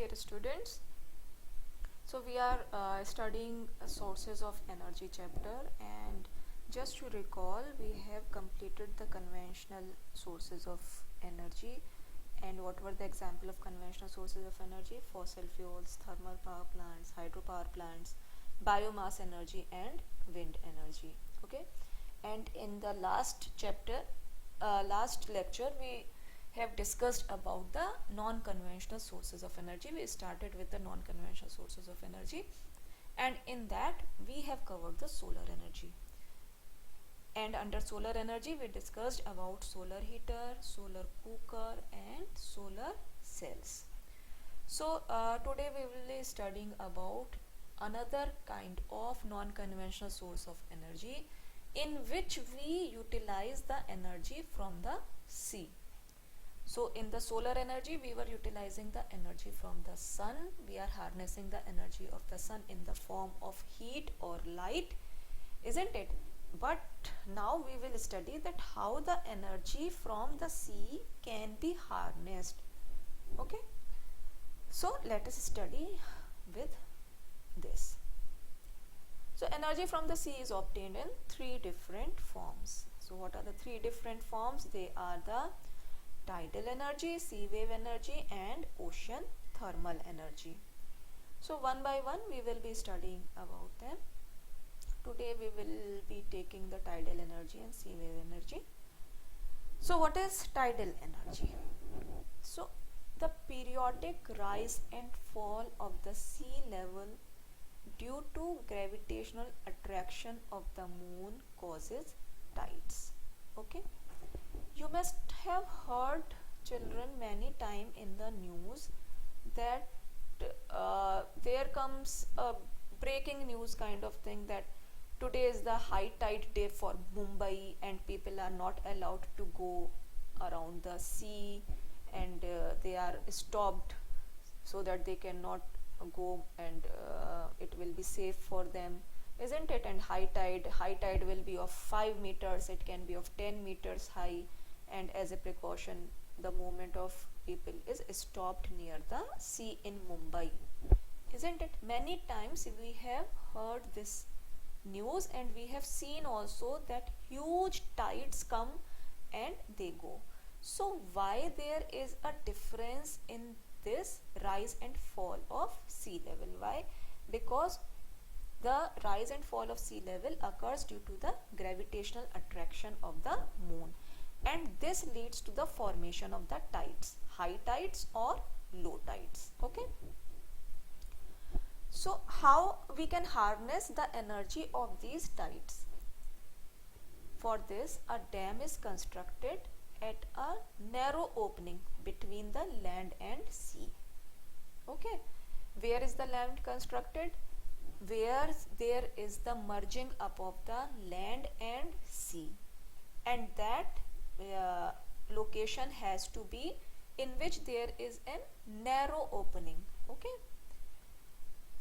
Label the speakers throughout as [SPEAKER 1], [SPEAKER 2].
[SPEAKER 1] dear students. So we are studying sources of energy chapter, and just to recall, we have completed the conventional sources of energy. And what were the example of conventional sources of energy? Fossil fuels, thermal power plants, hydropower plants, biomass energy and wind energy. Okay, and in the last chapter, last lecture, we have discussed about the non-conventional sources of energy. We started with the non-conventional sources of energy, and in that we have covered the solar energy. And under solar energy we discussed about solar heater, solar cooker and solar cells. So today we will be studying about another kind of non-conventional source of energy in which we utilize the energy from the sea. So in the solar energy, we were utilizing the energy from the sun. We are harnessing the energy of the sun in the form of heat or light, isn't it? But now we will study that how the energy from the sea can be harnessed. Okay. So let us study with this. So energy from the sea is obtained in three different forms. So what are the three different forms? They are the tidal energy, sea wave energy and ocean thermal energy. So one by one we will be studying about them. Today we will be taking the tidal energy and sea wave energy. So what is tidal energy? So the periodic rise and fall of the sea level due to gravitational attraction of the moon causes tides. Okay. You must have heard, children, many times in the news that there comes a breaking news kind of thing that today is the high tide day for Mumbai and people are not allowed to go around the sea, and they are stopped so that they cannot go, and it will be safe for them, isn't it? And high tide will be of 5 meters, it can be of 10 meters high, and as a precaution the movement of people is stopped near the sea in Mumbai, isn't it? Many times we have heard this news, and we have seen also that huge tides come and they go. So why there is a difference in this rise and fall of sea level? Why? Because the rise and fall of sea level occurs due to the gravitational attraction of the moon, and this leads to the formation of the tides, high tides or low tides. Okay. So how we can harness the energy of these tides? For this, a dam is constructed at a narrow opening between the land and sea. Okay. Where is the land constructed? Where there is the merging up of the land and sea, and that location has to be in which there is a narrow opening. Okay.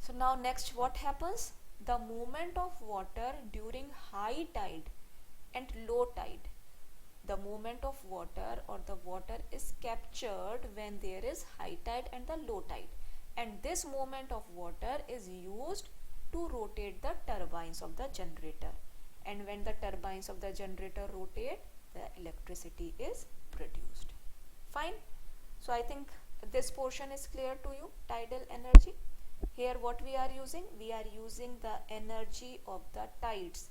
[SPEAKER 1] So now next, what happens? The movement of water during high tide and low tide. The movement of water or the water is captured when there is high tide and the low tide, and this movement of water is used to rotate the turbines of the generator, and when the turbines of the generator rotate, the electricity is produced. Fine. So I think this portion is clear to you. Tidal energy. Here what we are using? We are using the energy of the tides.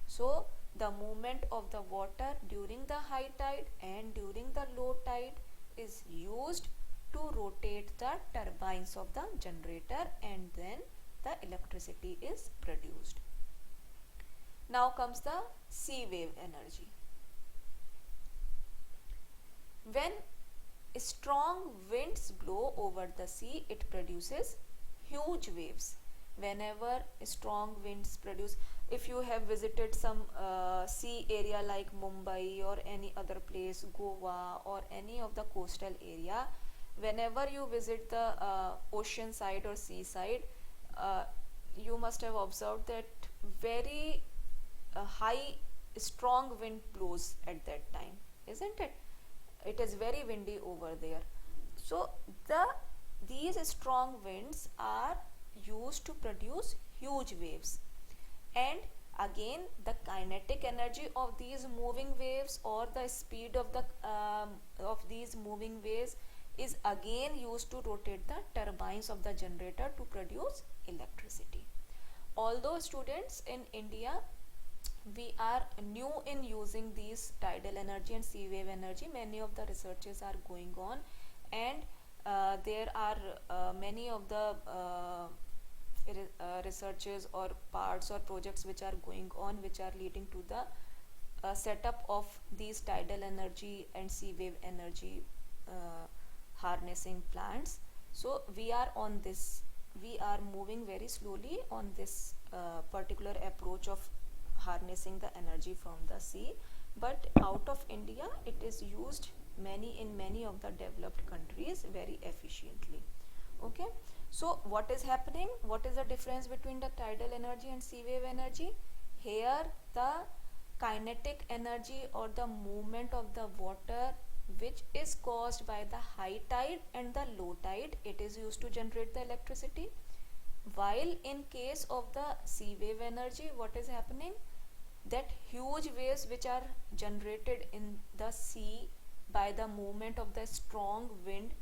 [SPEAKER 1] So the movement of the water during the high tide and during the low tide is used to rotate the turbines of the generator, and then the electricity is produced. Now comes the sea wave energy. When strong winds blow over the sea, it produces huge waves. Whenever strong winds produce, if you have visited some sea area like Mumbai or any other place, Goa or any of the coastal area, whenever you visit the ocean side or seaside, you must have observed that very high strong wind blows at that time, isn't it? It is very windy over there. So the these strong winds are used to produce huge waves, and again the kinetic energy of these moving waves or the speed of these moving waves is again used to rotate the turbines of the generator to produce electricity. Although students, in India we are new in using these tidal energy and sea wave energy, many of the researches are going on, and there are many of the researches or parts or projects which are going on, which are leading to the setup of these tidal energy and sea wave energy harnessing plants. So we are on this, we are moving very slowly on this particular approach of harnessing the energy from the sea, but out of India it is used in many of the developed countries very efficiently. Okay, so what is happening, what is the difference between the tidal energy and sea wave energy? Here the kinetic energy or the movement of the water which is caused by the high tide and the low tide, it is used to generate the electricity. While in case of the sea wave energy, what is happening, that huge waves which are generated in the sea by the movement of the strong wind,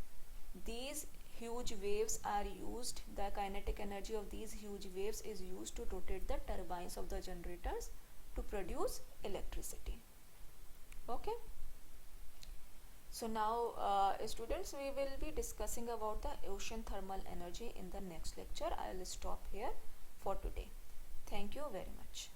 [SPEAKER 1] these huge waves are used, the kinetic energy of these huge waves is used to rotate the turbines of the generators to produce electricity. Okay, so now students, we will be discussing about the ocean thermal energy in the next lecture. I will stop here for today. Thank you very much.